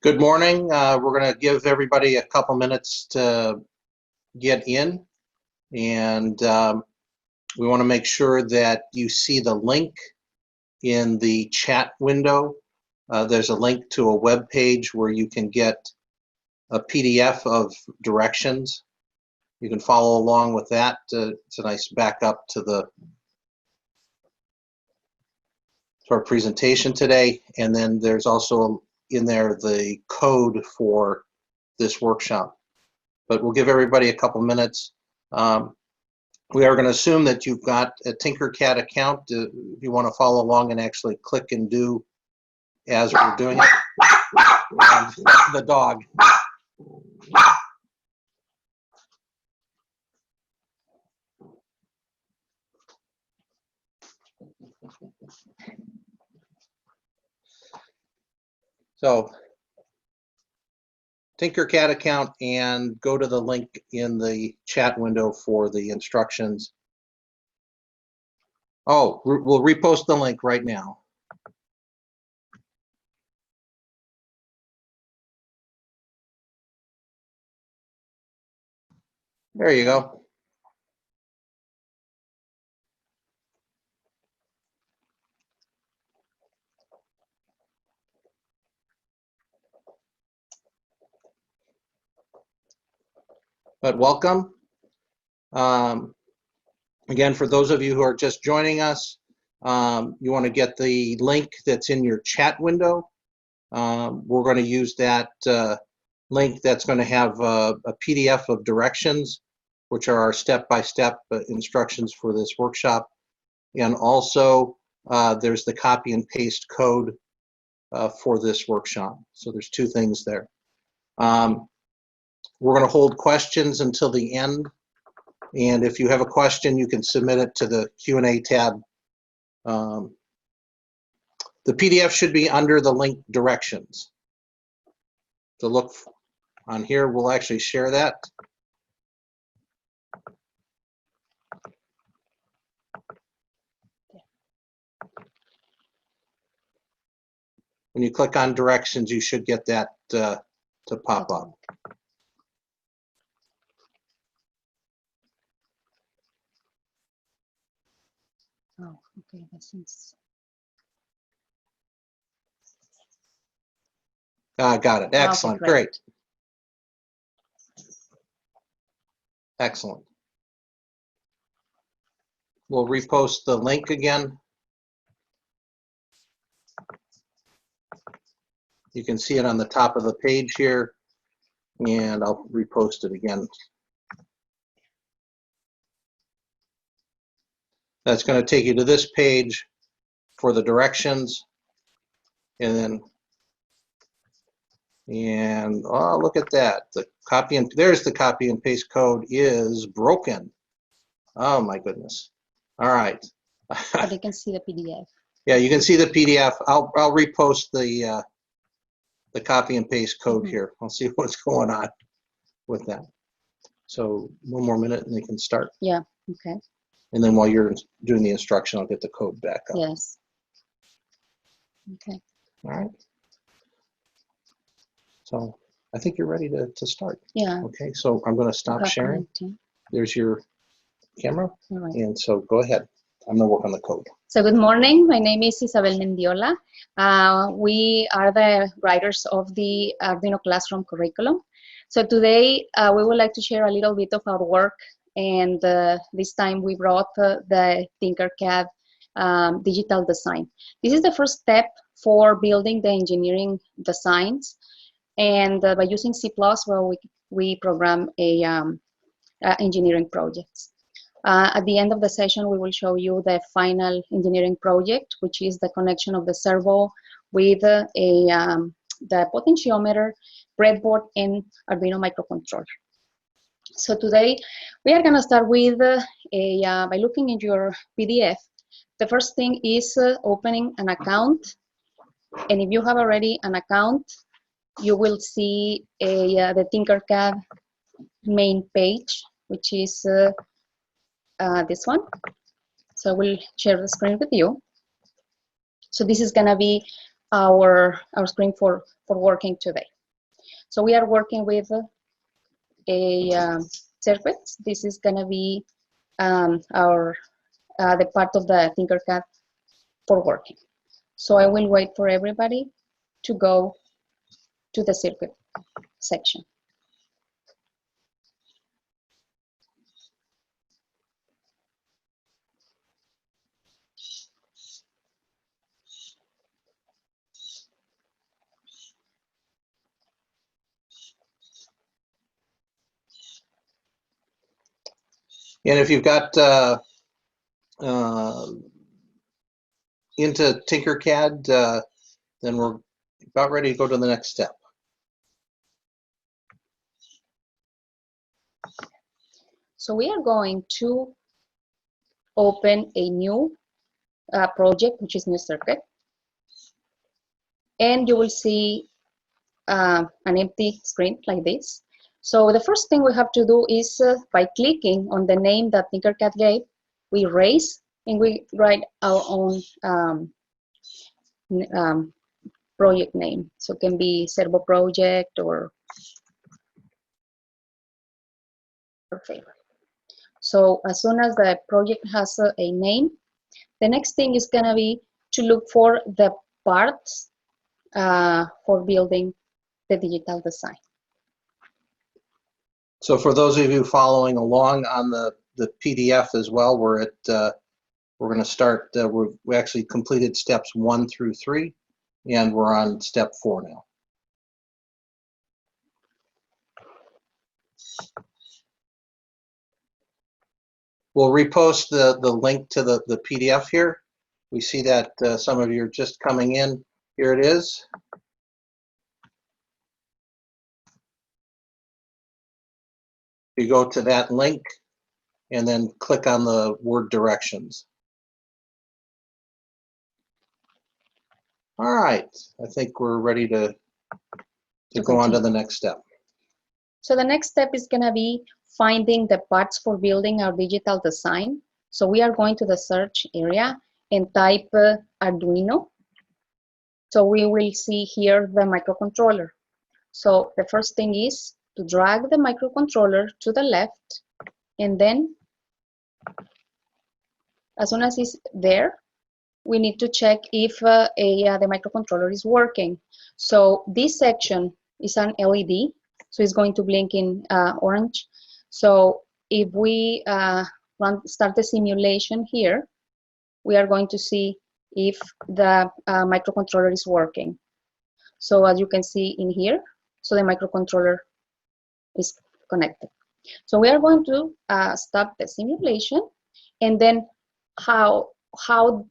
Good morning. We're going to give everybody a couple minutes to get in, and we want to make sure that you see the link in the chat window. There's a link to a web page where you can get a PDF of directions. You can follow along with that. It's a nice backup to our presentation today. And then there's also in there the code for this workshop. But we'll give everybody a couple minutes. We are going to assume that you've got a Tinkercad account. If you want to follow along and actually click and do as we're doing it. And the dog. So Tinkercad account and go to the link in the chat window for the instructions. Oh, we'll repost the link right now. There you go. But welcome. Again, for those of you who are just joining us, you want to get the link that's in your chat window. We're going to use that link that's going to have a PDF of directions, which are our step-by-step instructions for this workshop. And also, there's the copy and paste code for this workshop. So there's two things there. We're going to hold questions until the end. And if you have a question, you can submit it to the Q&A tab. The PDF should be under the link directions. So look on here, we'll actually share that. When you click on directions, you should get that to pop up. Oh, okay, that seems. Got it. Excellent. Okay, great. Excellent. We'll repost the link again. You can see it on the top of the page here, and I'll repost it again. That's going to take you to this page for the directions, and oh, look at that. There's the copy and paste code is broken. Oh my goodness. All right. But you can see the PDF. Yeah, you can see the PDF. I'll repost the copy and paste code here. I'll see what's going on with that. So one more minute and they can start. Yeah, okay. And then while you're doing the instruction, I'll get the code back up. Yes. Okay. All right. So I think you're ready to start. Yeah. Okay, so I'm going to stop sharing. There's your camera. All right. And so go ahead. I'm going to work on the code. So good morning. My name is Isabel Mendiola. We are the writers of the Arduino Classroom curriculum. So today we would like to share a little bit of our work, and this time we brought the Tinkercad digital design. This is the first step for building the engineering designs, and by using C++, well, we program a engineering projects. At the end of the session, we will show you the final engineering project, which is the connection of the servo with the potentiometer, breadboard, and Arduino microcontroller. So today, we are going to start with by looking in your PDF. The first thing is opening an account. And if you have already an account, you will see the Tinkercad main page, which is this one. So we'll share the screen with you. So this is gonna be our screen for working today. So we are working with a circuit. This is going to be the part of the Tinkercad for working. So I will wait for everybody to go to the circuit section. And if you've got into Tinkercad, then we're about ready to go to the next step. So we are going to open a new project, which is new circuit. And you will see an empty screen like this. So the first thing we have to do is by clicking on the name that Tinkercad gave, we erase and we write our own project name. So it can be Servo project or Faire. So as soon as the project has a name, the next thing is going to be to look for the parts for building the digital design. So for those of you following along on the PDF as well, we're going to start, we actually completed steps 1 through 3, and we're on step 4 now. We'll repost the link to the PDF here. We see that some of you are just coming in. Here it is. You go to that link and then click on the word directions. All right, I think we're ready to go on to the next step. So the next step is going to be finding the parts for building our digital design. So we are going to the search area and type Arduino. So we will see here the microcontroller. So the first thing is to drag the microcontroller to the left, and then as soon as it's there, we need to check if the microcontroller is working. So this section is an LED, so it's going to blink in orange. So if we start the simulation here, we are going to see if the microcontroller is working. So as you can see in here, so the microcontroller is connected. So we are going to stop the simulation, and then how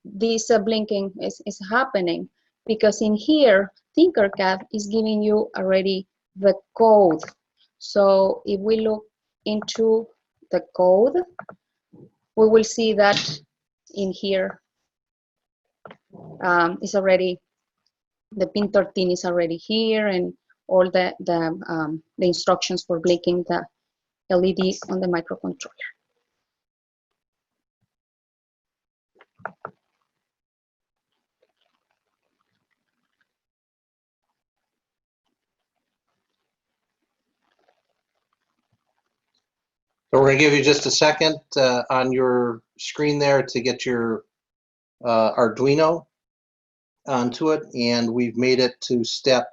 this blinking is happening, because in here Tinkercad is giving you already the code. So if we look into the code, we will see that in here is already the pin 13 is already here, and all the instructions for blinking the LED on the microcontroller. So we're going to give you just a second on your screen there to get your Arduino onto it, and we've made it to step,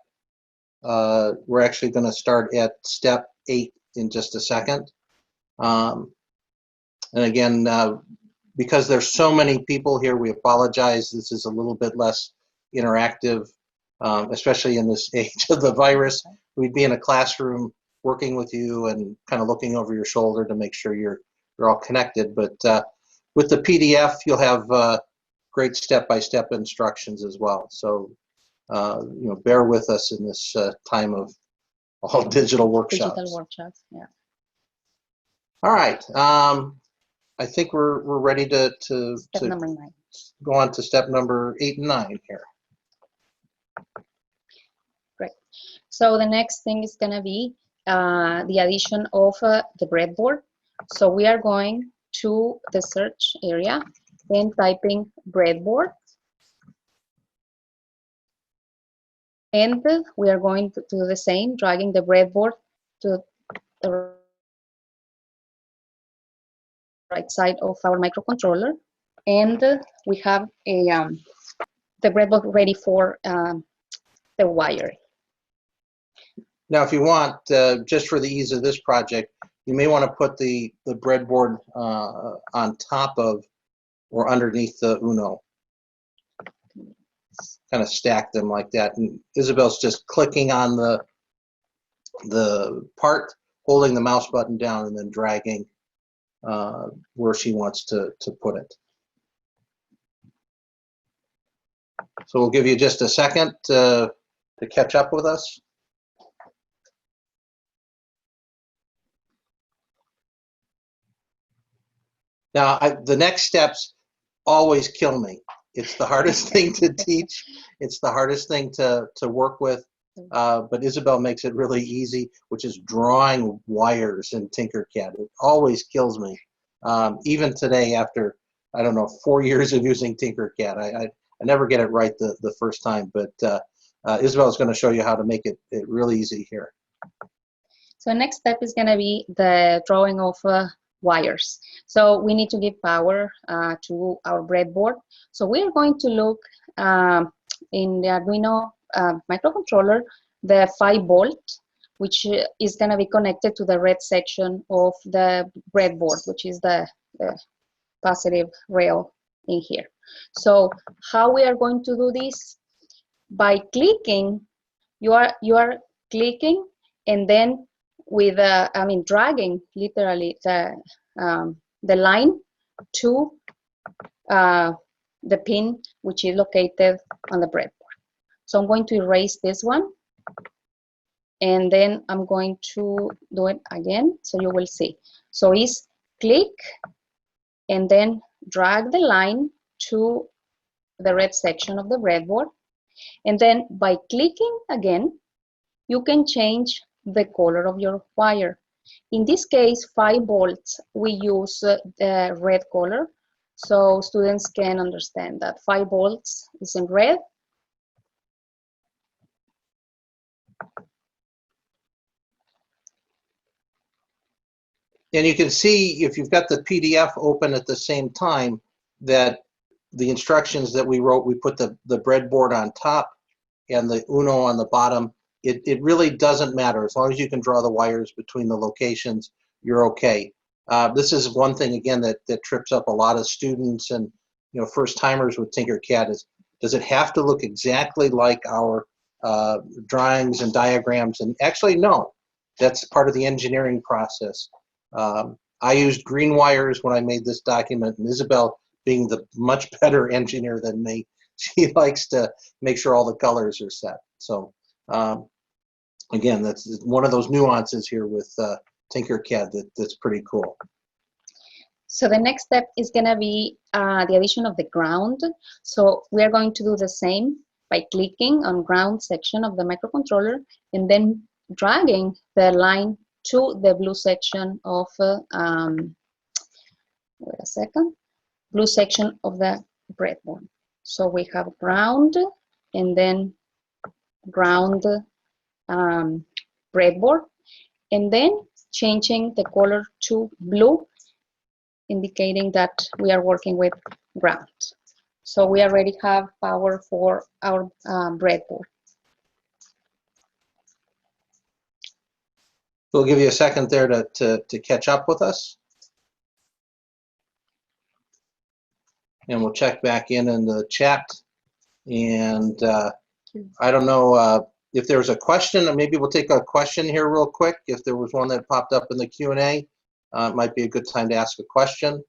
we're actually going to start at step 8 in just a second. And again, because there's so many people here, we apologize. This is a little bit less interactive, especially in this age of the virus. We'd be in a classroom working with you and kind of looking over your shoulder to make sure you're all connected. But with the PDF, you'll have great step-by-step instructions as well. So you know, bear with us in this time of all digital workshops. Digital workshops, yeah. All right. I think we're ready to Number 9. go on to step number 8 and 9 here. Great. So the next thing is going to be the addition of the breadboard. So we are going to the search area and typing breadboard. And we are going to do the same, dragging the breadboard to the right side of our microcontroller. And we have the breadboard ready for the wiring. Now, if you want, just for the ease of this project, you may want to put the breadboard on top of or underneath the Uno. Kind of stack them like that. And Isabel's just clicking on the part, holding the mouse button down, and then dragging where she wants to put it. So we'll give you just a second to catch up with us. Now, the next steps always kill me. It's the hardest thing to teach. It's the hardest thing to work with. But Isabel makes it really easy, which is drawing wires in Tinkercad. It always kills me. Even today, after, I don't know, 4 years of using Tinkercad, I never get it right the first time. But Isabel is going to show you how to make it really easy here. So next step is going to be the drawing of wires. So we need to give power to our breadboard. So we are going to look in the Arduino microcontroller, the 5-volt, which is going to be connected to the red section of the breadboard, which is the positive rail in here. So how we are going to do this? By clicking, you are clicking, and then with dragging literally the line to the pin which is located on the breadboard. So I'm going to erase this one, and then I'm going to do it again so you will see. So it's click and then drag the line to the red section of the breadboard, and then by clicking again you can change the color of your wire. In this case, 5 volts, we use the red color, so students can understand that 5 volts is in red. And you can see, if you've got the PDF open at the same time, that the instructions that we wrote, we put the breadboard on top and the Uno on the bottom. It really doesn't matter. As long as you can draw the wires between the locations, you're okay. This is one thing, again, that trips up a lot of students and first timers with Tinkercad is, does it have to look exactly like our drawings and diagrams? And actually, no. That's part of the engineering process. I used green wires when I made this document, and Isabel, being the much better engineer than me, she likes to make sure all the colors are set. So again, that's one of those nuances here with Tinkercad that's pretty cool. So the next step is going to be the addition of the ground. So we are going to do the same by clicking on ground section of the microcontroller and then dragging the line to the blue section of blue section of the breadboard. So we have ground and then ground breadboard, and then changing the color to blue, indicating that we are working with ground. So we already have power for our breadboard. We'll give you a second there to catch up with us. And we'll check back in the chat. And I don't know if there's a question, maybe we'll take a question here real quick. If there was one that popped up in the Q&A, it might be a good time to ask a question.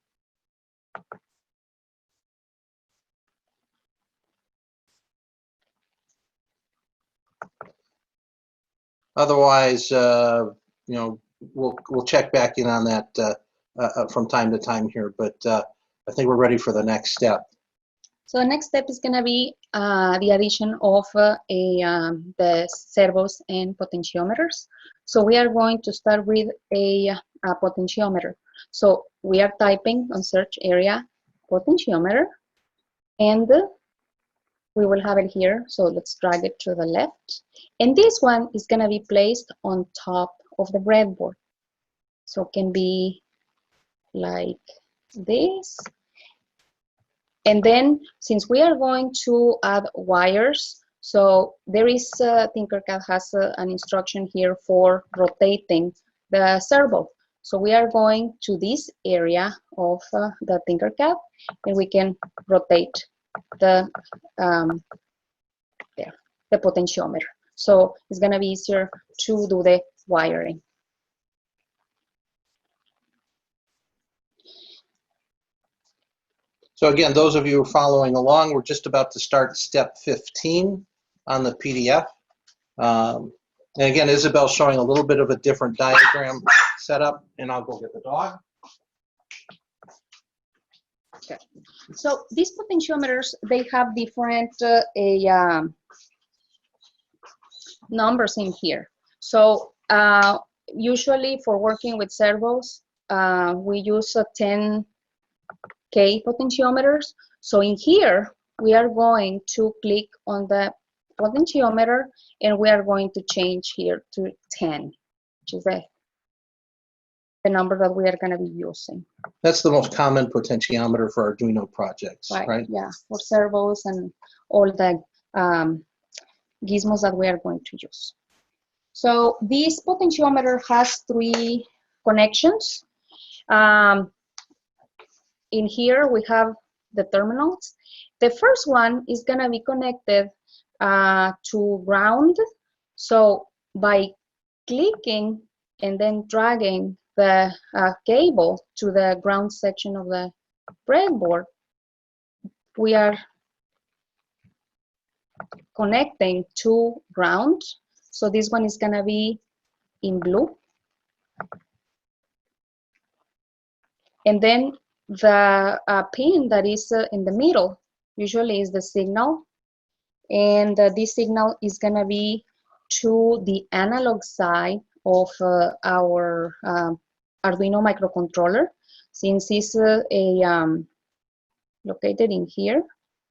Otherwise, we'll check back in on that from time to time here, but I think we're ready for the next step. So the next step is going to be the addition of the servos and potentiometers. So we are going to start with a potentiometer. So we are typing on search area potentiometer, and We will have it here, so let's drag it to the left. And this one is gonna be placed on top of the breadboard. So it can be like this. And then, since we are going to add wires, so there is, Tinkercad has an instruction here for rotating the servo. So we are going to this area of the Tinkercad, and we can rotate the the potentiometer. So it's gonna be easier to do the wiring. So again, those of you who are following along, we're just about to start step 15 on the PDF. And again, Isabel's showing a little bit of a different diagram setup, and I'll go get the dog. Okay. So these potentiometers, they have different numbers in here. So usually for working with servos, we use 10K potentiometers. So in here, we are going to click on the potentiometer, and we are going to change here to 10, which is the number that we are going to be using. That's the most common potentiometer for Arduino projects, right? Yeah, for servos and all the gizmos that we are going to use. So this potentiometer has 3 connections. In here we have the terminals. The first one is going to be connected to ground. So by clicking and then dragging the cable to the ground section of the breadboard, we are connecting to ground. So this one is going to be in blue. And then the pin that is in the middle usually is the signal. And this signal is going to be to the analog side of our Arduino microcontroller, since it's located in here.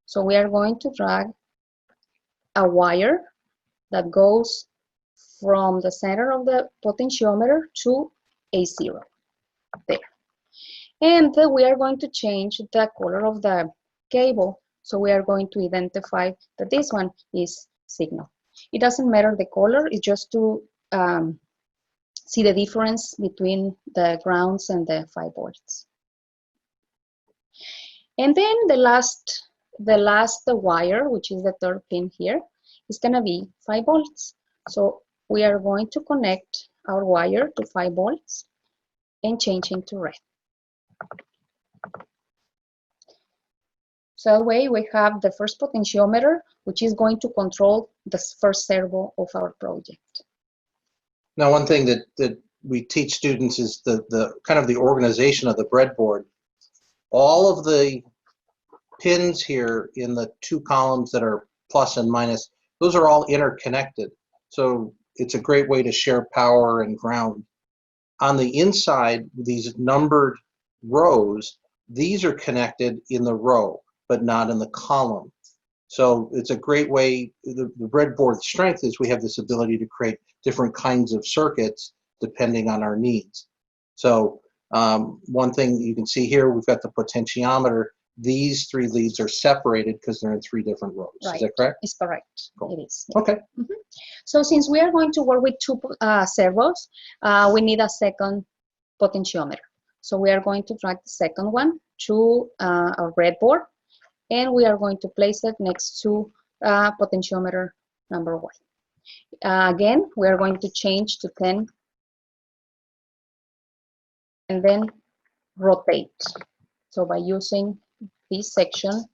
So we are going to drag a wire that goes from the center of the potentiometer to A0 there. And we are going to change the color of the cable. So we are going to identify that this one is signal. It doesn't matter the color, it's just to see the difference between the grounds and the 5 volts. And then the last wire, which is the 3rd pin here, is going to be 5 volts. So we are going to connect our wire to 5 volts and change into red. So that way we have the first potentiometer, which is going to control the first servo of our project. Now, one thing that we teach students is the kind of the organization of the breadboard. All of the pins here in the 2 columns that are plus and minus, those are all interconnected. So it's a great way to share power and ground. On the inside, these numbered rows, these are connected in the row, but not in the column. So it's a great way, the breadboard strength is we have this ability to create different kinds of circuits depending on our needs. So one thing you can see here, we've got the potentiometer. These 3 leads are separated because they're in 3 different rows. Right. Is that correct? It's correct. Cool. It is. Yeah. Okay. Mm-hmm. So since we are going to work with 2 servos, we need a second potentiometer. So we are going to drag the second one to our breadboard, and we are going to place it next to potentiometer number 1. Again, we are going to change to 10 and then rotate. So by using this section,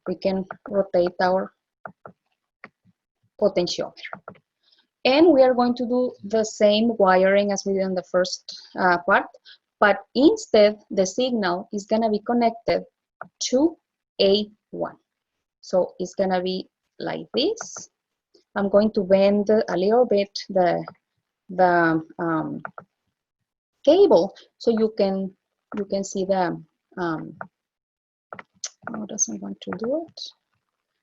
we can rotate our potentiometer. And we are going to do the same wiring as we did in the first part, but instead the signal is going to be connected to A1. So it's going to be like this. I'm going to bend a little bit the cable so you can see the how does I want to do it?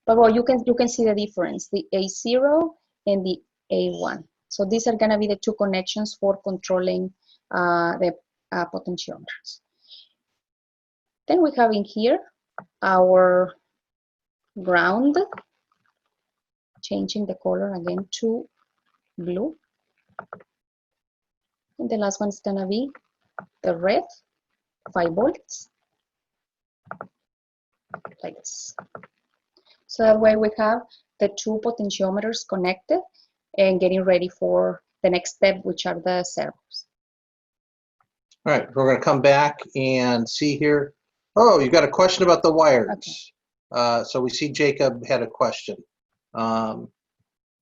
But well, you can see the difference, the A0 and the A1. So these are going to be the two connections for controlling the potentiometers. Then we have in here our ground, changing the color again to blue. And the last one is going to be the red, 5 volts, like this. So that way we have the two potentiometers connected and getting ready for the next step, which are the servos. All right, we're going to come back and see here. Oh, you got a question about the wires. Okay. So we see Jacob had a question. Why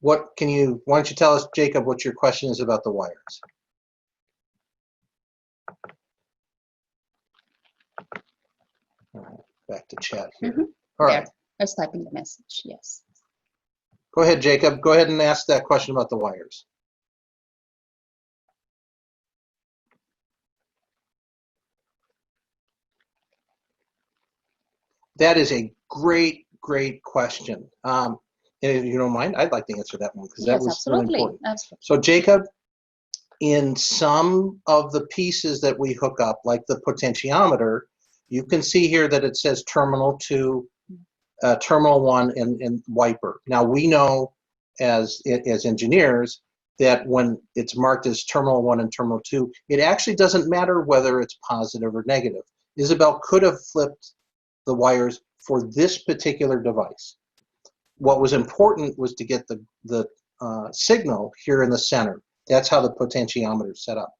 don't you tell us, Jacob, what your question is about the wires? All right, back to chat here. Mm-hmm. All there. right. I was typing the message, yes. Go ahead, Jacob. Go ahead and ask that question about the wires. That is a great question. And if you don't mind, I'd like to answer that one because that was absolutely. really important. Absolutely. So Jacob, in some of the pieces that we hook up, like the potentiometer, you can see here that it says terminal 2, terminal 1, and wiper. Now we know as engineers that when it's marked as terminal 1 and terminal 2, it actually doesn't matter whether it's positive or negative. Isabel could have flipped the wires for this particular device. What was important was to get the signal here in the center. That's how the potentiometer is set up.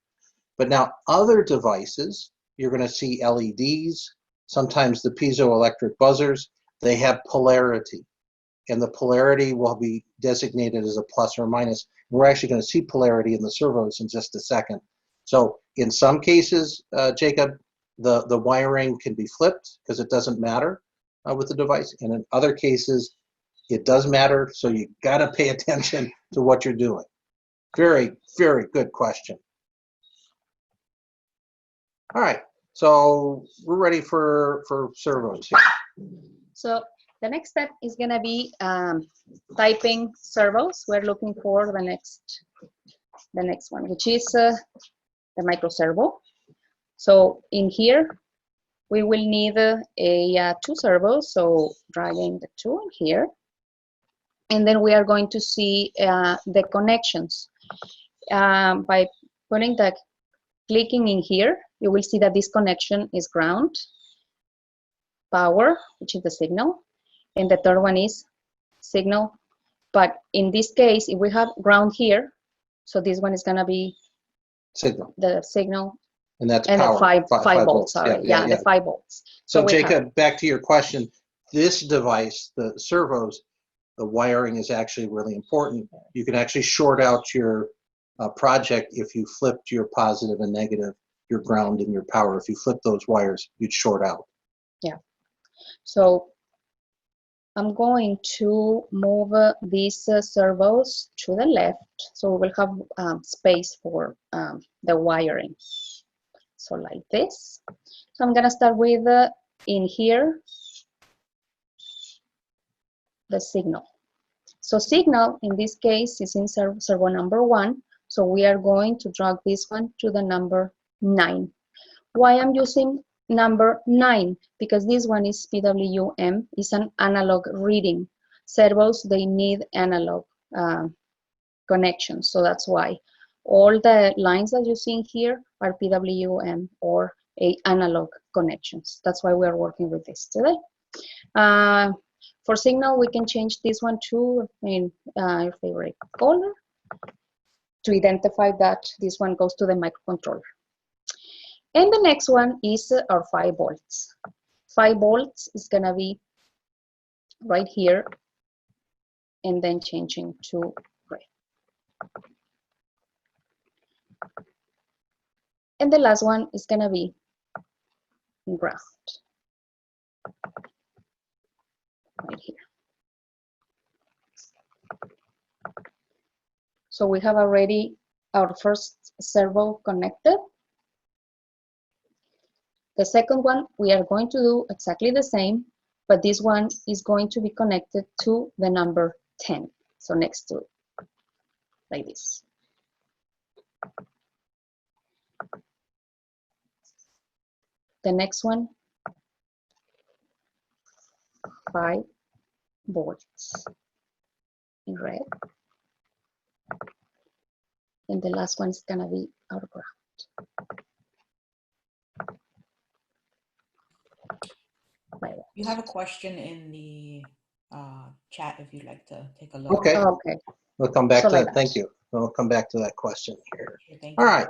But now other devices, you're going to see LEDs, sometimes the piezoelectric buzzers, they have polarity. And the polarity will be designated as a plus or minus. We're actually going to see polarity in the servos in just a second. So in some cases, Jacob, the wiring can be flipped because it doesn't matter with the device. And in other cases, it does matter. So you got to pay attention to what you're doing. Very, very good question. All right. So we're ready for servos here. So the next step is going to be typing servos. We're looking for the next one, which is the micro servo. So in here, we will need two servos. So dragging the two in here. And then we are going to see the connections. By clicking in here, you will see that this connection is ground, power, which is the signal, and the third one is signal. But in this case, if we have ground here, so this one is going to be signal. The signal. And that's and power. The 5 volts, sorry. Yeah, the 5 volts. So Jacob, back to your question, this device, the servos, the wiring is actually really important. You can actually short out your project if you flipped your positive and negative, your ground and your power. If you flip those wires, you'd short out. Yeah. So I'm going to move these servos to the left, so we will have space for the wiring. So like this. So I'm gonna start with in here the signal. So signal in this case is in servo number 1. So we are going to drag this one to the number 9. Why I'm using number 9? Because this one is PWM, is an analog reading. Servos, they need analog connections, so that's why. All the lines that you see here are PWM or analog connections. That's why we are working with this today. For signal, we can change this one to your favorite color to identify that this one goes to the microcontroller. And the next one is our 5 volts. 5 volts is gonna be right here and then changing to red. And the last one is gonna be ground. Right here. So we have already our first servo connected. The second one, we are going to do exactly the same, but this one is going to be connected to the number 10. So next to it, like this. The next one, 5 volts in red. And the last one is gonna be out of ground. You have a question in the chat if you'd like to take a look. Okay. Oh, okay. We'll come back So to like that. that. Thank you. We'll come back to that question here. Sure, thank All you. right.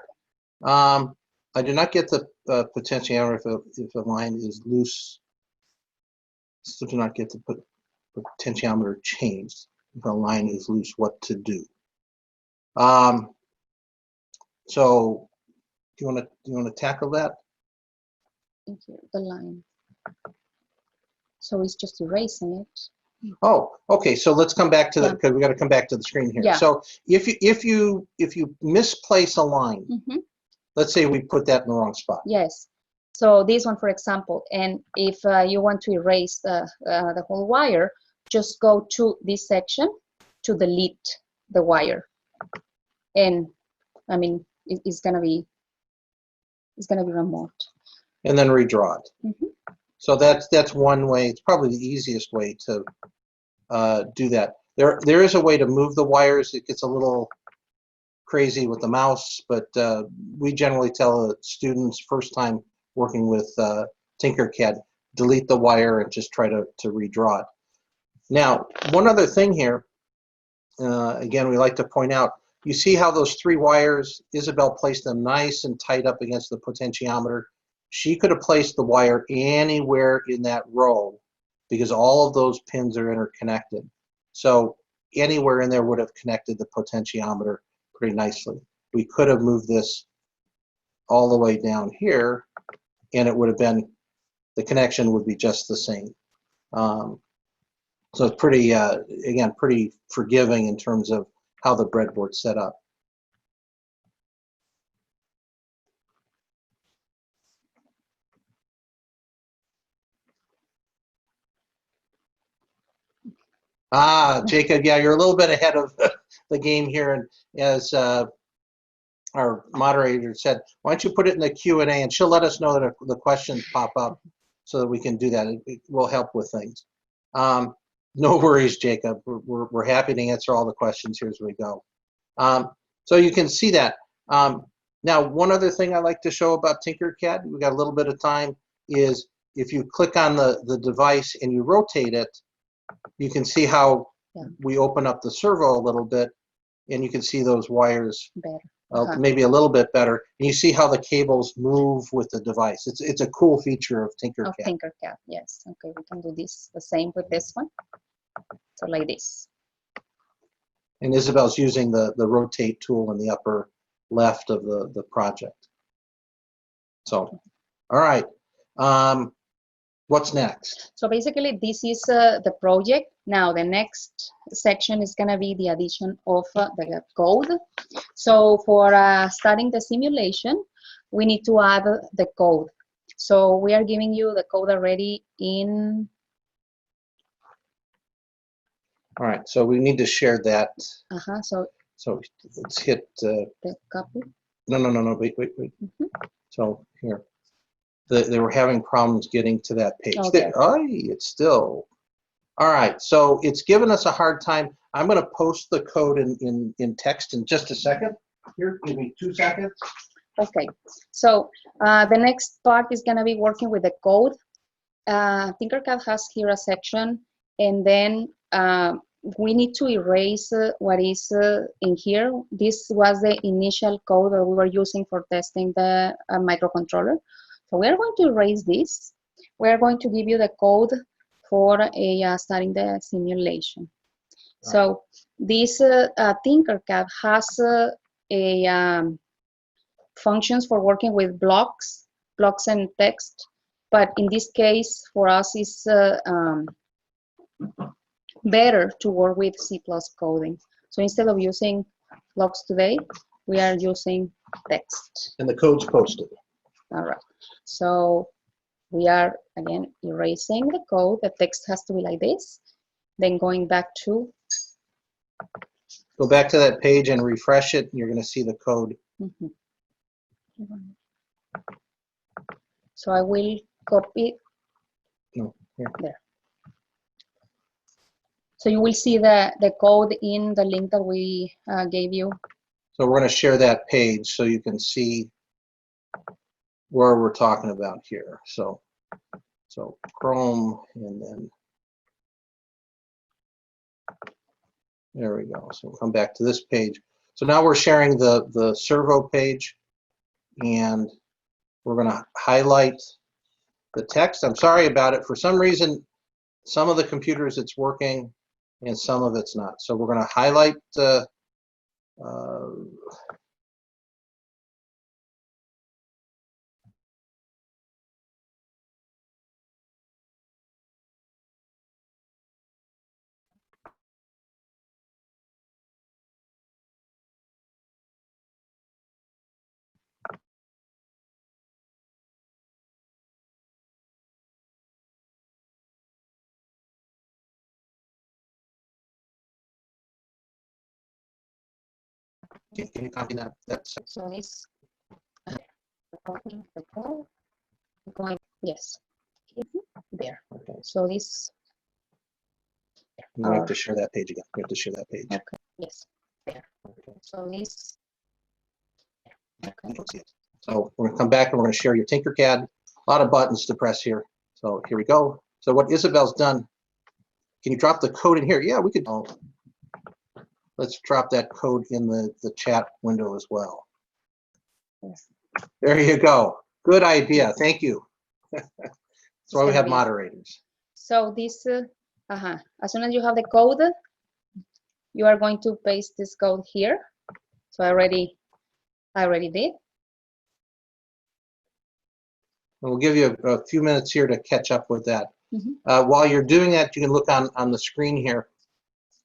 I did not get the potentiometer if a line is loose. Still do not get the potentiometer changed. If a line is loose, what to do? So do you want to tackle that? Thank you. The line. So it's just erasing it. Oh, okay. So let's come back to that, Yeah. because we got to come back to the screen here. Yeah. So if you misplace a line, Mm-hmm. let's say we put that in the wrong spot. Yes. So this one, for example, and if you want to erase the whole wire, just go to this section to delete the wire, and I mean it's gonna be removed. And then redraw it. Mm-hmm. So that's one way. It's probably the easiest way to do that. There is a way to move the wires. It gets a little crazy with the mouse, but we generally tell students first time working with Tinkercad, delete the wire and just try to redraw it. Now, one other thing here, again, we like to point out, you see how those 3 wires, Isabel placed them nice and tight up against the potentiometer. She could have placed the wire anywhere in that row because all of those pins are interconnected. So anywhere in there would have connected the potentiometer pretty nicely. We could have moved this all the way down here and it would have been, the connection would be just the same. So it's pretty, again, pretty forgiving in terms of how the breadboard's set up. Jacob, yeah, you're a little bit ahead of the game here. And as our moderator said, why don't you put it in the Q&A and she'll let us know that the questions pop up so that we can do that. It will help with things. No worries, Jacob. We're happy to answer all the questions here as we go. So you can see that. Now, one other thing I like to show about Tinkercad, we got a little bit of time, is if you click on the device and you rotate it, you can see how we open up the servo a little bit and you can see those wires Better. maybe a little bit better. And you see how the cables move with the device. It's a cool feature of Tinkercad. Of Tinkercad, yes. Okay, we can do this the same with this one. So like this. And Isabel's using the rotate tool in the upper left of the project. So, all right. What's next? So basically, this is the project. Now, the next section is going to be the addition of the code. So for starting the simulation, we need to add the code. So we are giving you the code already in... All right, so we need to share that. So let's hit... the copy. No, wait. Mm-hmm. So here. They were having problems getting to that page. Okay. It's still... All right, so it's given us a hard time. I'm going to post the code in text in just a second. Here, give me 2 seconds. Okay, so the next part is going to be working with the code. Tinkercad has here a section, and then we need to erase what is in here. This was the initial code that we were using for testing the microcontroller. So we are going to erase this. We are going to give you the code for starting the simulation. Right. So this Tinkercad has functions for working with blocks and text, but in this case, for us, it's better to work with C+ coding. So instead of using blocks today, we are using text. And the code's posted. All right. So we are again erasing the code. The text has to be like this. Then going back to. Go back to that page and refresh it, and you're going to see the code. Mhm. So I will copy. No, here. There. So you will see the code in the link that we gave you. So we're going to share that page so you can see where we're talking about here. So Chrome, and then there we go. So we'll come back to this page. So now we're sharing the servo page, and we're going to highlight the text. I'm sorry about it. For some reason, some of the computers it's working and some of it's not. So we're going to highlight can you copy that? So this copy the code. Going, yes. There. Okay. So this. We have to share that page again. We have to share that page. Okay. Yes. There. Okay. So this. You don't see it. So we're going to come back and we're going to share your Tinkercad. A lot of buttons to press here. So here we go. So what Isabel's done, can you drop the code in here? Yeah, we could. Oh, let's drop that code in the chat window as well. Yes. There you go. Good idea. Thank you. That's why we have moderators. So this, as soon as you have the code, you are going to paste this code here. So I already did. And we'll give you a few minutes here to catch up with that. Mm-hmm. While you're doing that, you can look on the screen here.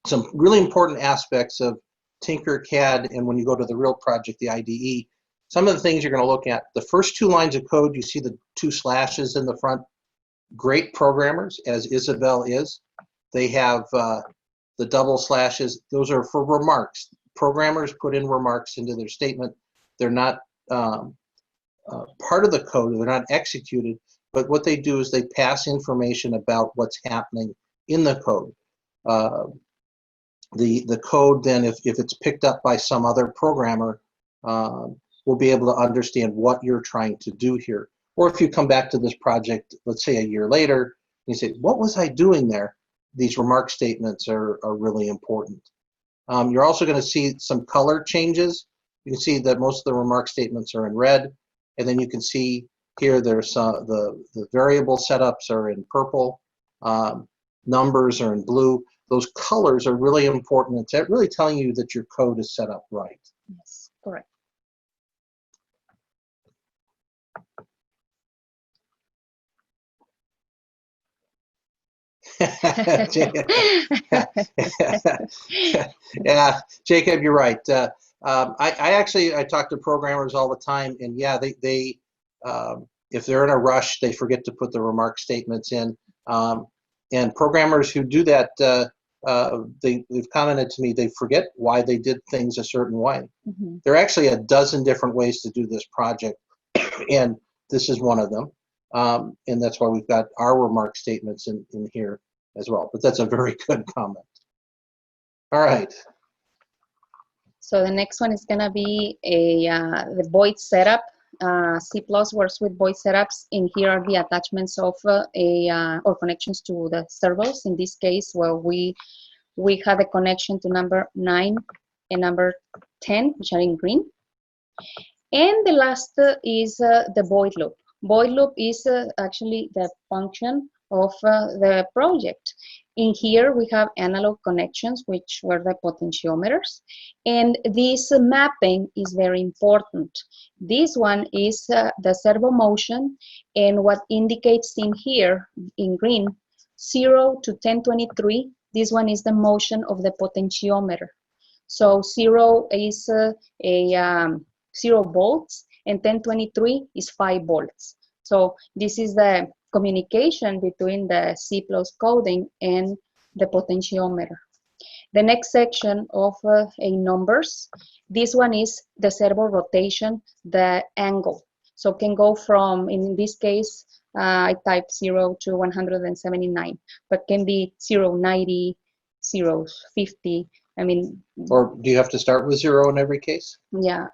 Some really important aspects of Tinkercad, and when you go to the real project, the IDE, some of the things you're going to look at. The first two lines of code, you see the 2 slashes in the front. Great programmers, as Isabel is. They have the double slashes. Those are for remarks. Programmers put in remarks into their statement. They're not part of the code. They're not executed. But what they do is they pass information about what's happening in the code. The code then, if it's picked up by some other programmer, will be able to understand what you're trying to do here. Or if you come back to this project, let's say a year later, you say, what was I doing there? These remark statements are really important. You're also going to see some color changes. You can see that most of the remark statements are in red, and then you can see here there's the variable setups are in purple, numbers are in blue. Those colors are really important. It's really telling you that your code is set up right. Yes, correct. Yeah, Jacob, you're right. I talk to programmers all the time, and yeah, they if they're in a rush, they forget to put the remark statements in. And programmers who do that, they've commented to me, they forget why they did things a certain way. Mm-hmm. There are actually a dozen different ways to do this project, and this is one of them. And that's why we've got our remark statements in here as well. But that's a very good comment. All right. So the next one is gonna be the void setup. C+ works with void setups. In here are the attachments of or connections to the servos. In this case, well, we have a connection to number 9 and number 10, which are in green. And the last is the void loop. Void loop is actually the function of the project. In here, we have analog connections, which were the potentiometers. And this mapping is very important. This one is the servo motion, and what indicates in here, in green, 0 to 1023, this one is the motion of the potentiometer. So 0 is 0 volts, and 1023 is 5 volts. So this is the communication between the C+ coding and the potentiometer. The next section of a numbers, this one is the servo rotation, the angle. So can go from, in this case, I type 0 to 179, but can be 0, 90, 0, 50. I mean. Or do you have to start with 0 in every case? Yeah.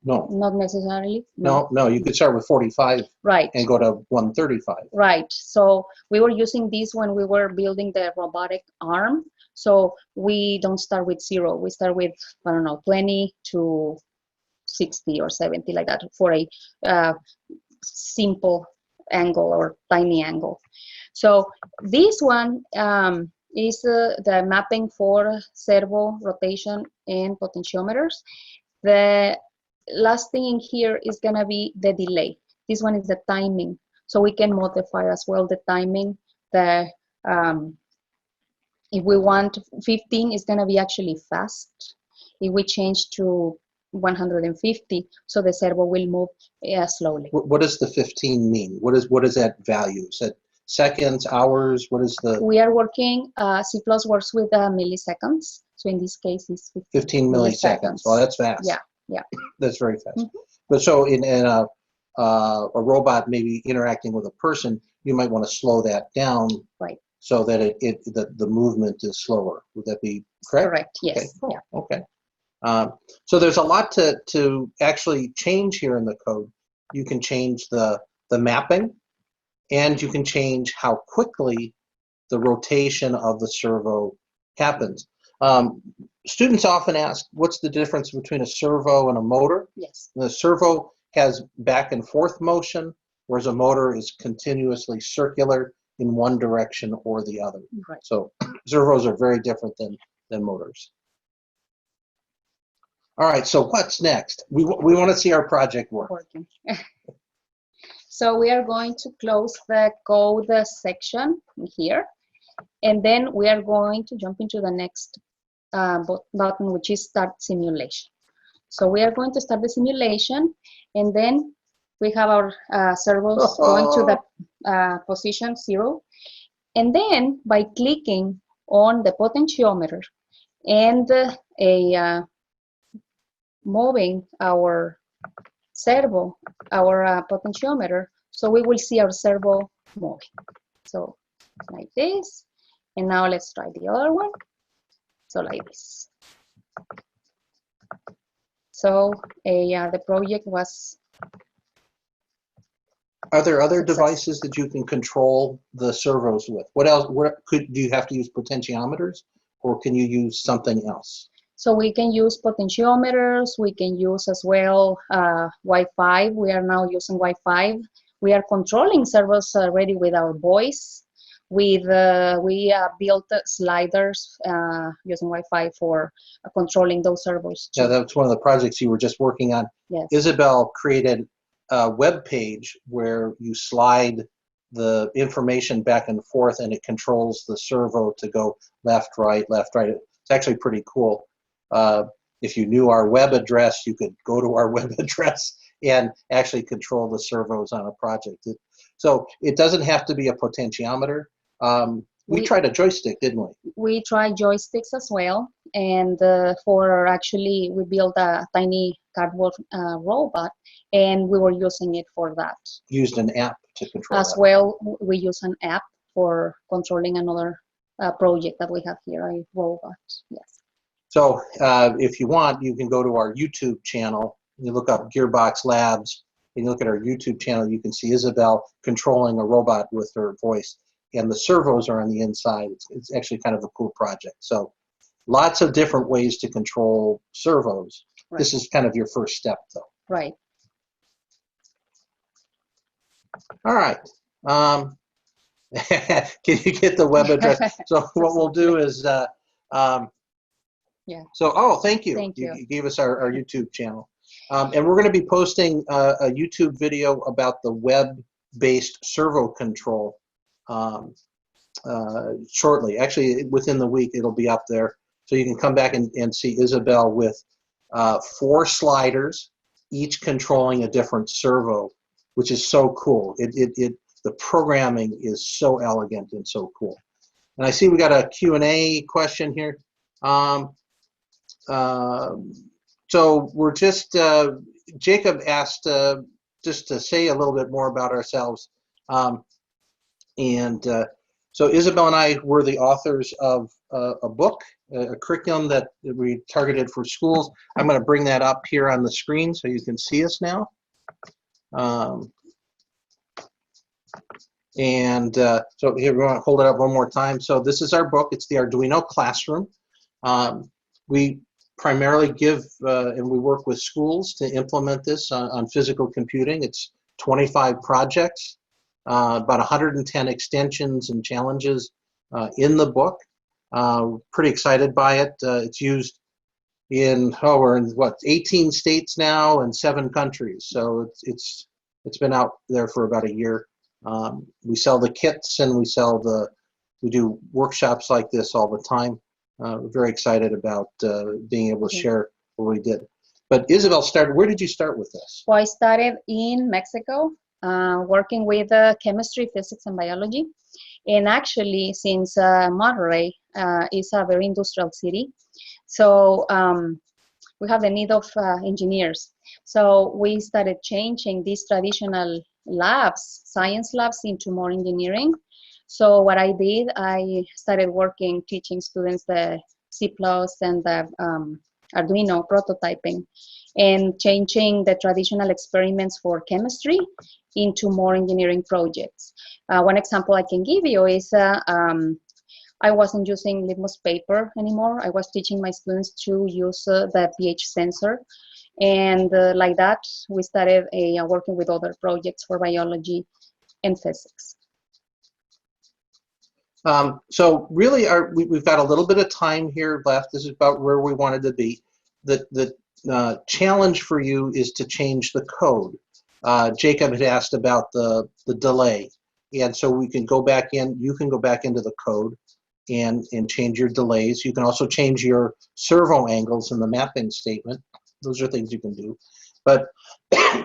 No. Not necessarily. No, you could start with 45 right. and go to 135. Right. So we were using this when we were building the robotic arm. So we don't start with 0. We start with, I don't know, 20 to 60 or 70, like that, for a simple angle or tiny angle. So this one is the mapping for servo rotation and potentiometers. The last thing in here is going to be the delay. This one is the timing. So we can modify as well the timing. The if we want 15, it's going to be actually fast. If we change to 150, so the servo will move slowly. What does the 15 mean? What is that value? Is it seconds, hours? What is the? We are working, C+ works with milliseconds. So in this case, it's 15 milliseconds. Well, that's fast. Yeah. That's very fast. Mm-hmm. But so in a robot maybe interacting with a person, you might want to slow that down. Right. So that the movement is slower. Would that be correct? Correct. Yes. Okay. Cool. Yeah. Okay. So there's a lot to actually change here in the code. You can change the mapping, and you can change how quickly the rotation of the servo happens. Students often ask, what's the difference between a servo and a motor? Yes. The servo has back and forth motion, whereas a motor is continuously circular in one direction or the other. Right. So servos are very different than motors. All right, so what's next? We want to see our project work. Working. So we are going to close the code section here, and then we are going to jump into the next button, which is Start Simulation. So we are going to start the simulation, and then we have our servos going to the position 0. And then by clicking on the potentiometer and moving our servo, our potentiometer, so we will see our servo moving. So like this. And now let's try the other one. So like this. So the project was. Are there other devices that you can control the servos with? What else? Do you have to use potentiometers, or can you use something else? So we can use potentiometers. We can use as well Wi-Fi. We are now using Wi-Fi. We are controlling servos already with our voice. We built sliders using Wi-Fi for controlling those servos too. Yeah, that's one of the projects you were just working on. Yes. Isabel created a web page where you slide the information back and forth, and it controls the servo to go left, right, left, right. It's actually pretty cool. If you knew our web address, you could go to our web address and actually control the servos on a project. So it doesn't have to be a potentiometer. We tried a joystick, didn't we? We tried joysticks as well, and we built a tiny cardboard robot, and we were using it for that. Used an app to control as that. well. We use an app for controlling another project that we have here, a robot. Yes. So if you want, you can go to our YouTube channel. You look up Gearbox Labs, and you look at our YouTube channel. You can see Isabel controlling a robot with her voice, and the servos are on the inside. It's actually kind of a cool project. So lots of different ways to control servos. Right. This is kind of your first step, though. Right. All right. Can you get the web address? So what we'll do is, yeah. So, thank you. Thank you. You gave us our YouTube channel. And we're going to be posting a YouTube video about the web-based servo control shortly. Actually, within the week, it'll be up there. So you can come back and see Isabel with 4 sliders, each controlling a different servo, which is so cool. The the programming is so elegant and so cool. And I see we got a Q&A question here. So we're just, Jacob asked just to say a little bit more about ourselves. So Isabel and I were the authors of a book, a curriculum that we targeted for schools. I'm going to bring that up here on the screen so you can see us now. So here, we want to hold it up one more time. So this is our book. It's the Arduino Classroom. We primarily give, and we work with schools to implement this on physical computing. It's 25 projects, about 110 extensions and challenges in the book. Pretty excited by it. It's used in, we're in what, 18 states now and 7 countries. So it's been out there for about a year. We sell the kits and we do workshops like this all the time. We're very excited about being able to share what we did. But Isabel where did you start with this? Well, I started in Mexico, working with chemistry, physics, and biology. And actually, since Monterrey is a very industrial city, so we have the need of engineers. So we started changing these traditional labs, science labs, into more engineering. So what I did, I started working, teaching students the C+ and the Arduino prototyping, and changing the traditional experiments for chemistry into more engineering projects. One example I can give you is I wasn't using litmus paper anymore. I was teaching my students to use the pH sensor. And like that, we started working with other projects for biology and physics. So really, we've got a little bit of time here left. This is about where we wanted to be. The challenge for you is to change the code. Jacob had asked about the delay. And so we can go back in, you can go back into the code and change your delays. You can also change your servo angles in the mapping statement. Those are things you can do. But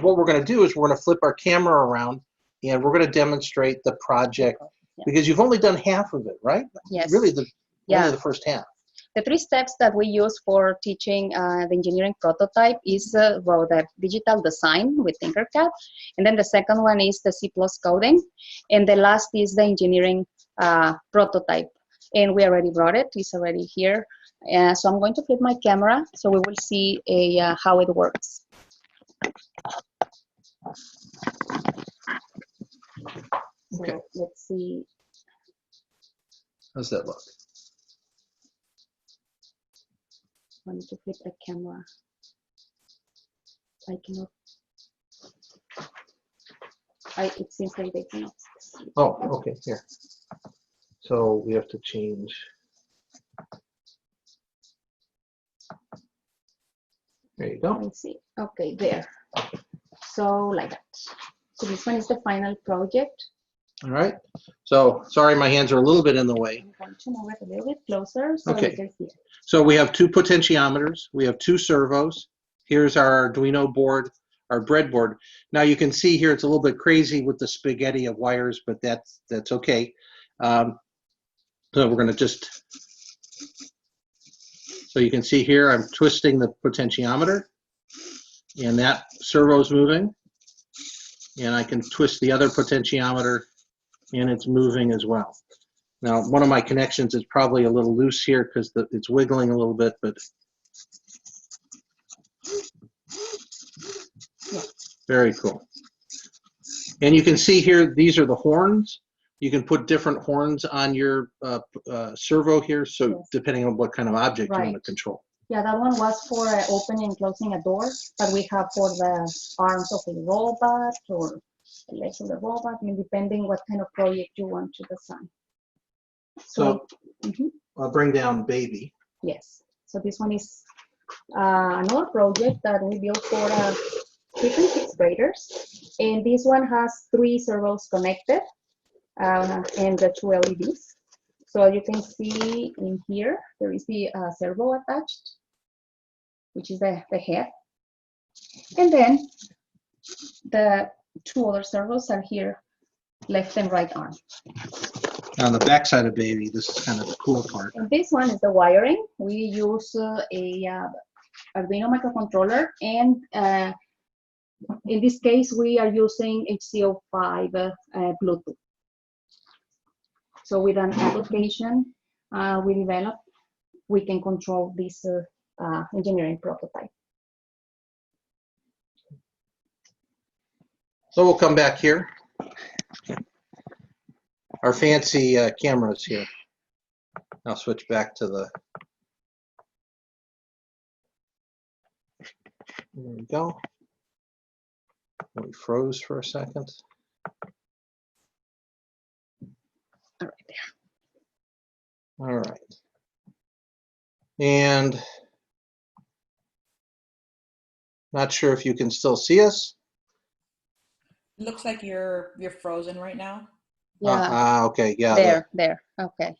what we're going to do is we're going to flip our camera around and we're going to demonstrate the project. Because you've only done half of it, right? Yes. Really, only the first half. The 3 steps that we use for teaching the engineering prototype is well, the digital design with Tinkercad, and then the second one is the C+ coding, and the last is the engineering prototype. And we already brought it; it's already here. So I'm going to flip my camera so we will see how it works. Okay. So let's see. How's that look? I need to flip the camera. I cannot. It seems like they cannot see. Oh, okay, here. So we have to change. There you go. Let's see. Okay, there. So like that. So this one is the final project. All right. So sorry, my hands are a little bit in the way. I'm going to move it a little bit closer so Okay. you can see it. So we have 2 potentiometers. We have 2 servos. Here's our Arduino board, our breadboard. Now you can see here it's a little bit crazy with the spaghetti of wires, but that's okay. So we're going to just, so you can see here I'm twisting the potentiometer, and that servo's moving. And I can twist the other potentiometer, and it's moving as well. Now, one of my connections is probably a little loose here because it's wiggling a little bit, but very cool. And you can see here, these are the horns. You can put different horns on your servo here, so depending on what kind of object you want to control. Yeah, that one was for opening and closing a door, but we have for the arms of a robot or the legs of the robot, I mean, depending what kind of project you want to design. So I'll bring down baby. Yes. So this one is another project that we built for 5th and 6th graders. And this one has 3 servos connected and the 2 LEDs. So you can see in here, there is the servo attached, which is the head. And then the 2 other servos are here left and right arm. On the back side of baby, this is kind of the cool part. And this one is the wiring. We use a Arduino microcontroller, and in this case, we are using HC05 Bluetooth. So with an application we developed, we can control this engineering prototype. So we'll come back here. Our fancy cameras here. I'll switch back to the. There we go. We froze for a second. All right, there. All right. And not sure if you can still see us. Looks like you're frozen right now. Yeah. Okay. Yeah. There. Okay.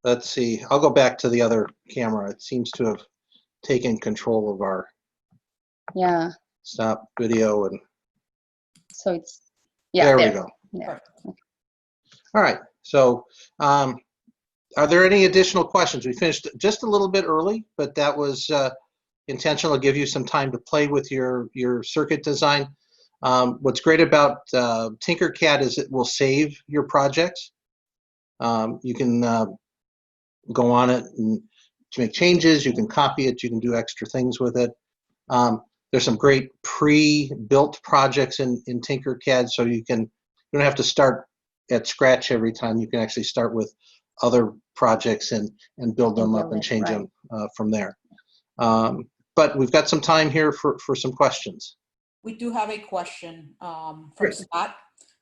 Let's see. I'll go back to the other camera. It seems to have taken control of our stop video, and so it's there we go. There. All right. So, are there any additional questions? We finished just a little bit early, but that was intentional to give you some time to play with your circuit design. What's great about Tinkercad is it will save your projects. You can go on it and to make changes. You can copy it. You can do extra things with it. There's some great pre-built projects in Tinkercad, so you don't have to start at scratch every time. You can actually start with other projects and build them up and change them from there. But we've got some time here for some questions. We do have a question from Scott.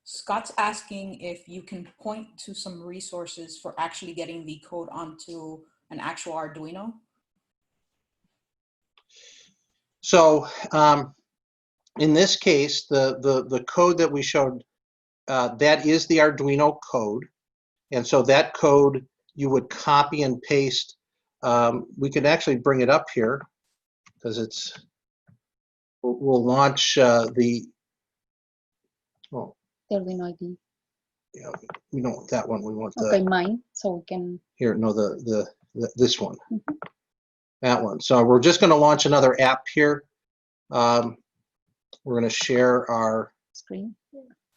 Scott's asking if you can point to some resources for actually getting the code onto an actual Arduino. So in this case, the code that we showed, that is the Arduino code. And so that code you would copy and paste. We can actually bring it up here because we'll launch the Arduino ID. Yeah, we don't want that one. We want mine, so we can. Here, no, this one. Mm-hmm. That one. So we're just going to launch another app here. We're going to share our screen,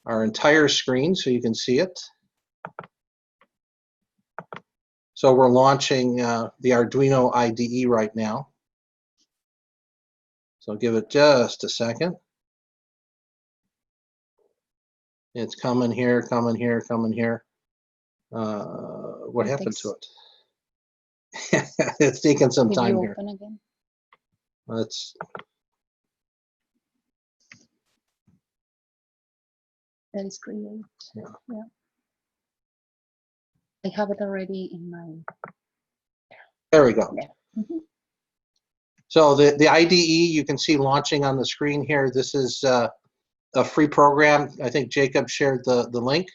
our entire screen so you can see it. So we're launching the Arduino IDE right now. So give it just a second. It's coming here, coming here, coming here. What happened to it? It's taking some time here. Again? Let's. That is create. Yeah. I have it already in my. There we go. Yeah. Mm-hmm. So the IDE you can see launching on the screen here. This is a free program. I think Jacob shared the link.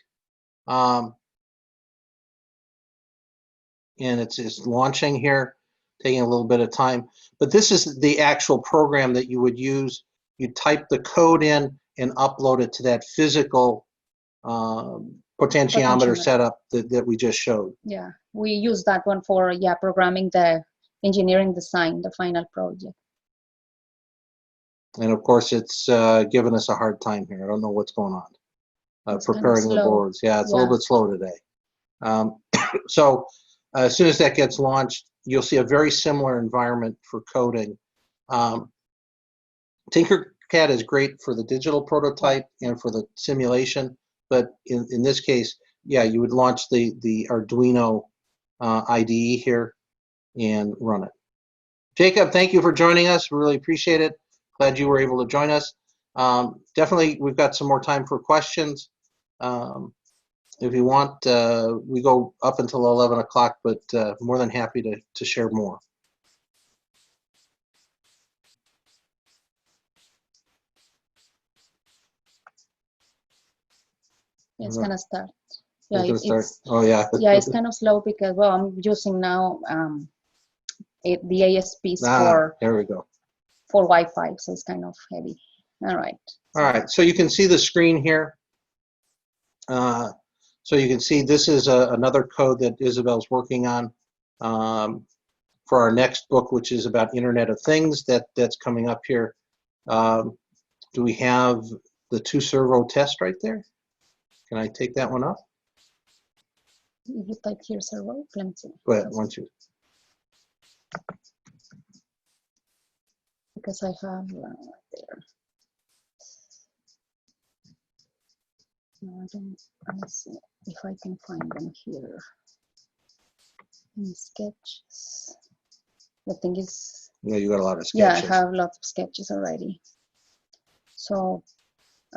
And it's launching here, taking a little bit of time. But this is the actual program that you would use. You type the code in and upload it to that physical potentiometer setup that we just showed. Yeah, we use that one for programming the engineering design, the final project. And of course, it's giving us a hard time here. I don't know what's going on. Preparing the boards. Yeah, it's a little bit slow today. So as soon as that gets launched, you'll see a very similar environment for coding. Tinkercad is great for the digital prototype and for the simulation, but in this case, yeah, you would launch the Arduino IDE here and run it. Jacob, thank you for joining us. We really appreciate it. Glad you were able to join us. Definitely, we've got some more time for questions. If you want, we go up until 11 o'clock, but more than happy to share more. It's gonna start. Yeah, oh yeah. Yeah, it's kind of slow because I'm using now the ASPs there we go. For Wi-Fi, so it's kind of heavy. All right. All right. So you can see the screen here. So you can see this is another code that Isabel's working on for our next book, which is about Internet of Things that's coming up here. Do we have the 2 servo test right there? Can I take that one up? If you type here servo, let me see. Go ahead, why don't you? Because I have there. No, I don't. Let me see if I can find them here in sketches. The thing is, Yeah, you got a lot of yeah, sketches. I have lots of sketches already. So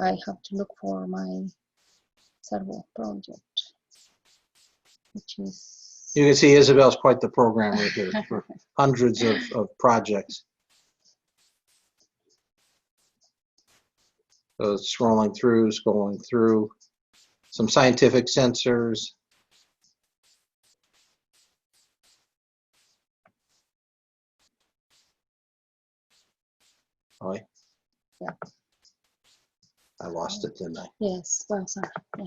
I have to look for my servo project, which is. You can see Isabel's quite the programmer here for hundreds of projects. So it's scrolling through some scientific sensors. Oh, Yeah. I lost it, didn't I? Yes, well, sorry. Yeah.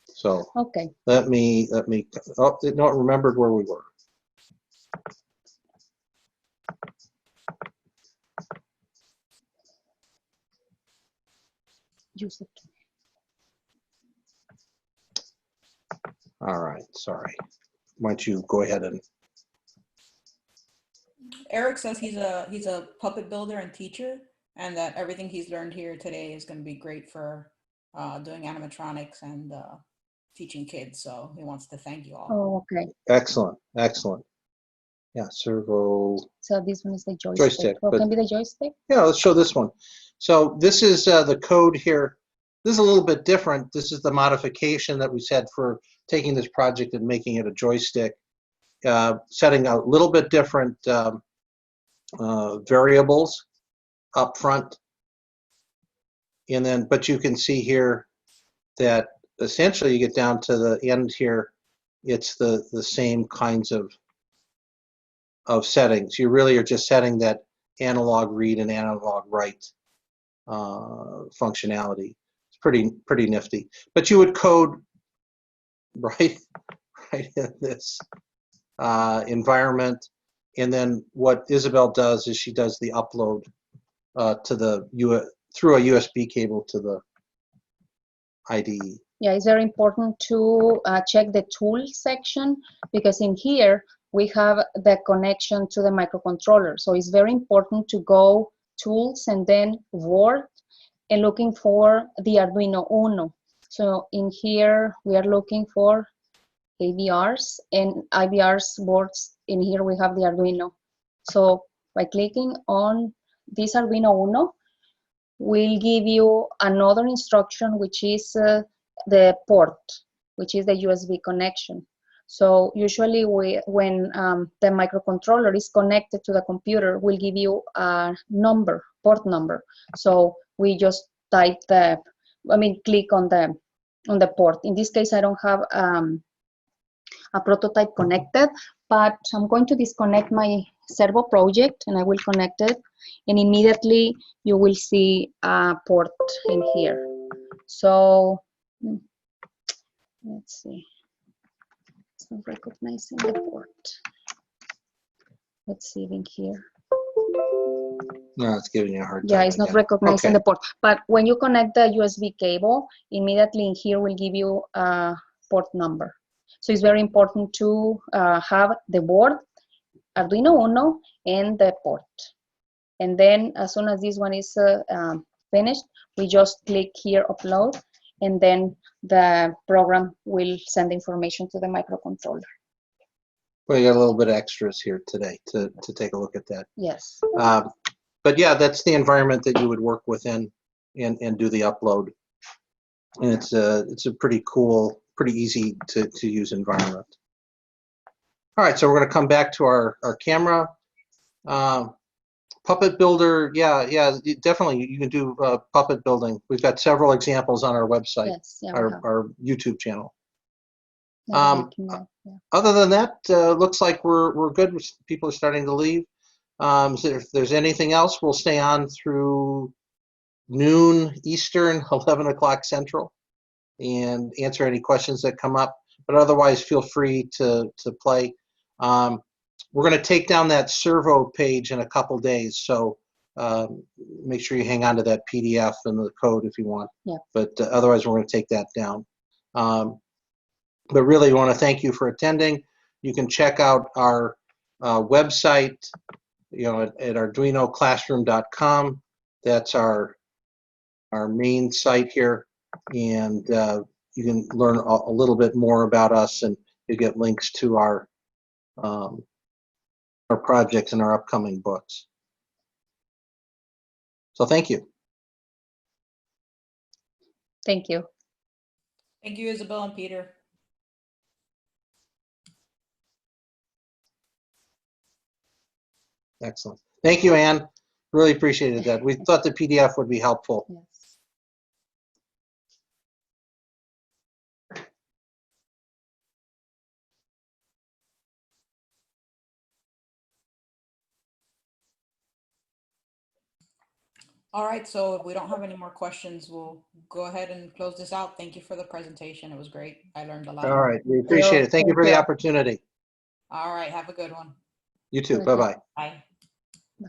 So Okay. let me, oh, no, it remembered where we were. Use it. All right, sorry. Why don't you go ahead and, Eric says he's a puppet builder and teacher, and that everything he's learned here today is going to be great for doing animatronics and teaching kids. So he wants to thank you all. Oh, okay. excellent, excellent. Yeah, servo So this one is the joystick. joystick. What But can be the joystick? yeah, let's show this one. So this is the code here. This is a little bit different. This is the modification that we said for taking this project and making it a joystick, setting a little bit different variables up front. And then, but you can see here that essentially you get down to the end here, it's the same kinds of settings. You really are just setting that analog read and analog write functionality. It's pretty nifty. But you would code right in this environment, and then what Isabel does is she does the upload to the through a USB cable to the IDE. Yeah, it's very important to check the tool section, because in here we have the connection to the microcontroller. So it's very important to go tools and then Word and looking for the Arduino Uno. So in here we are looking for AVRs and IVRs boards. In here we have the Arduino. So by clicking on this Arduino Uno, will give you another instruction, which is the port, which is the USB connection. So usually when the microcontroller is connected to the computer, we'll give you a number, port number. So we just type click on the port. In this case, I don't have a prototype connected, but I'm going to disconnect my servo project and I will connect it, and immediately you will see a port in here. So let's see, it's not recognizing the port. Let's see in here. No, it's giving you a hard time. Yeah, it's not recognizing Okay. the port. But when you connect the USB cable, immediately in here will give you a port number. So it's very important to have the board, Arduino Uno, and the port. And then as soon as this one is finished, we just click here, upload, and then the program will send information to the microcontroller. Well, you got a little bit of extras here today to take a look at that. Yes. But yeah, that's the environment that you would work within and do the upload. And it's a pretty cool, pretty easy to use environment. All right, so we're going to come back to our camera. Puppet Builder, yeah, definitely you can do puppet building. We've got several examples on our website, Yes, yeah, our YouTube channel. yeah. Other than that, looks like we're good. People are starting to leave. So if there's anything else, we'll stay on through noon Eastern, 11 o'clock Central. and answer any questions that come up. But otherwise, feel free to play. We're going to take down that servo page in a couple days, so make sure you hang on to that PDF and the code if you want. Yeah. But otherwise, we're going to take that down. But really, want to thank you for attending. You can check out our website, at arduinoclassroom.com. That's our main site here, and you can learn a little bit more about us, and you get links to our projects and our upcoming books. So thank you. Thank you. Thank you, Isabel and Peter. Excellent. Thank you, Anne. Really appreciated that. We thought the PDF would be helpful. Yes. All right, so if we don't have any more questions, we'll go ahead and close this out. Thank you for the presentation. It was great. I learned a lot. All right. We appreciate it. Thank you for the opportunity. All right. Have a good one. You too. Okay. Bye-bye. Bye. Bye.